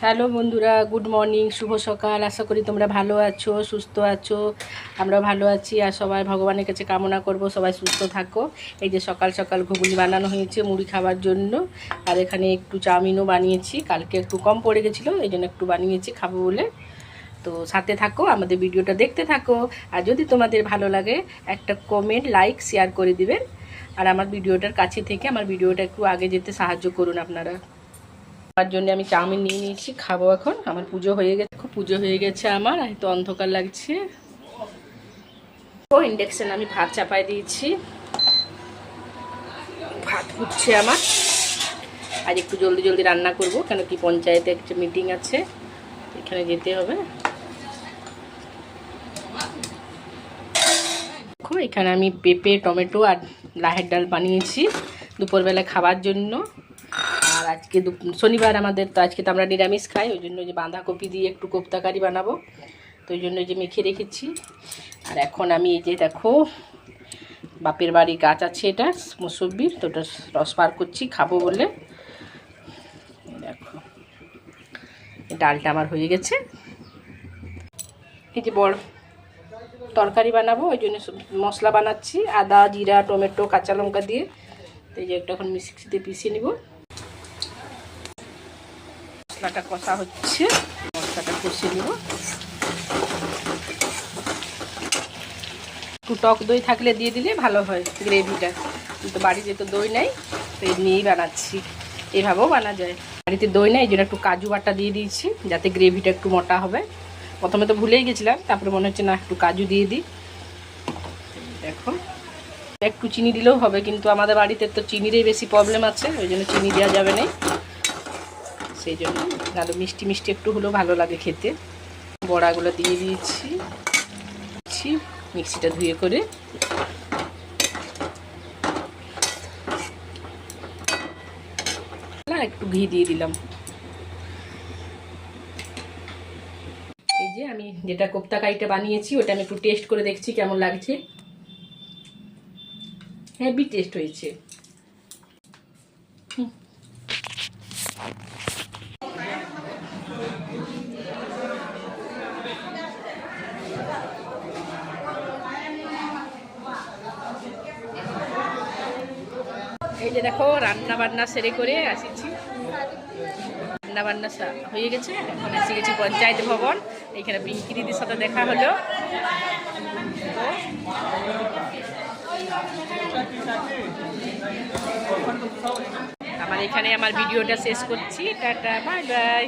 Hello বন্ধুরা, good morning, শুভ সকাল। আশা করি তোমরা ভালো আছো, সুস্থ আছো। আমরা ভালো আছি আর সবাই ভগবানের কাছে কামনা করব সবাই সুস্থ থাকো। এই যে সকাল সকাল ঘুগনি বানানো হয়েছে মুড়ি খাবার জন্য, আর এখানে একটু চাউমিনও বানিয়েছি। কালকে একটু কম পড়ে গেছিলো, এই জন্য একটু বানিয়েছি খাবো বলে। তো সাথে থাকো, আমাদের ভিডিওটা দেখতে থাকো। আর যদি তোমাদের ভালো লাগে একটা কমেন্ট, লাইক, শেয়ার করে দিবেন। আর আমার ভিডিওটার কাছে থেকে আমার ভিডিওটা একটু আগে যেতে সাহায্য করুন আপনারা। তার জন্য আমি চাউমিন নিয়ে নিয়েছি, খাবো এখন। আমার পুজো হয়ে গেছে, খুব পুজো হয়ে গেছে আমার, তো অন্ধকার লাগছে। ও ইন্ডাকশন আমি ভাত চাপাই দিয়েছি, ভাত ফুটছে আমার। আজ একটু জলদি জলদি রান্না করব, কেন কি পঞ্চায়েতে একটা মিটিং আছে, এখানে যেতে হবে। দেখো এখানে আমি পেঁপে, টমেটো আর লাহের ডাল বানিয়েছি দুপুরবেলা খাবার জন্য। আর আজকে শনিবার আমাদের, তো আজকে তো আমরা নিরামিষ খাই, ওই জন্য যে বাঁধাকপি দিয়ে একটু কোপ্তাকারি বানাবো, তো ওই জন্য যে মেখে রেখেছি। আর এখন আমি এই যে দেখো বাপের বাড়ি গাছ আছে, এটা মুসব্বির, তো ওটা রস বার করছি খাবো বলে। দেখো ডালটা আমার হয়ে গেছে। এই যে বড় তরকারি বানাবো, ওই জন্য মশলা বানাচ্ছি, আদা, জিরা, টমেটো, কাঁচা লঙ্কা দিয়ে। তো এই যে একটা এখন মিক্সিতে পিষে নিব। মশলাটা কষা হচ্ছে, মশলাটা কষে নিব। একটু টক দই থাকলে দিয়ে দিলে ভালো হয় গ্রেভিটা, কিন্তু বাড়িতে তো দই নেই, তো এই নিয়েই বানাচ্ছি। এভাবেও বানা যায়, বাড়িতে দই নেই, এই জন্য একটু কাজু বাটা দিয়ে দিয়েছি যাতে গ্রেভিটা একটু মোটা হবে। প্রথমে তো ভুলেই গেছিলাম, তারপরে মনে হচ্ছে না একটু কাজু দিয়ে দিই। দেখো একটু চিনি দিলেও হবে, কিন্তু আমাদের বাড়িতে তো চিনিরই বেশি প্রবলেম আছে, ওই জন্য চিনি দেওয়া যাবে না, সেই জন্য। নাহলে মিষ্টি মিষ্টি একটু হলেও ভালো লাগে খেতে। বড়াগুলো দিয়ে দিয়েছি, মিক্সিটা ধুয়ে করে। একটু ঘি দিয়ে দিলাম। এই যে আমি যেটা কোপ্তাকারিটা বানিয়েছি, ওটা আমি একটু টেস্ট করে দেখছি কেমন লাগছে। হেভি টেস্ট হয়েছে। এই যে দেখো রান্না বান্না সেরে করে আসিছি, রান্না বান্না হয়ে গেছে। এখন এসে গেছি পঞ্চায়েত ভবন, এইখানে পিঙ্কি দিদির সাথে দেখা হলো। আমার এখানে আমার ভিডিওটা শেষ করছি। Tata, bye bye.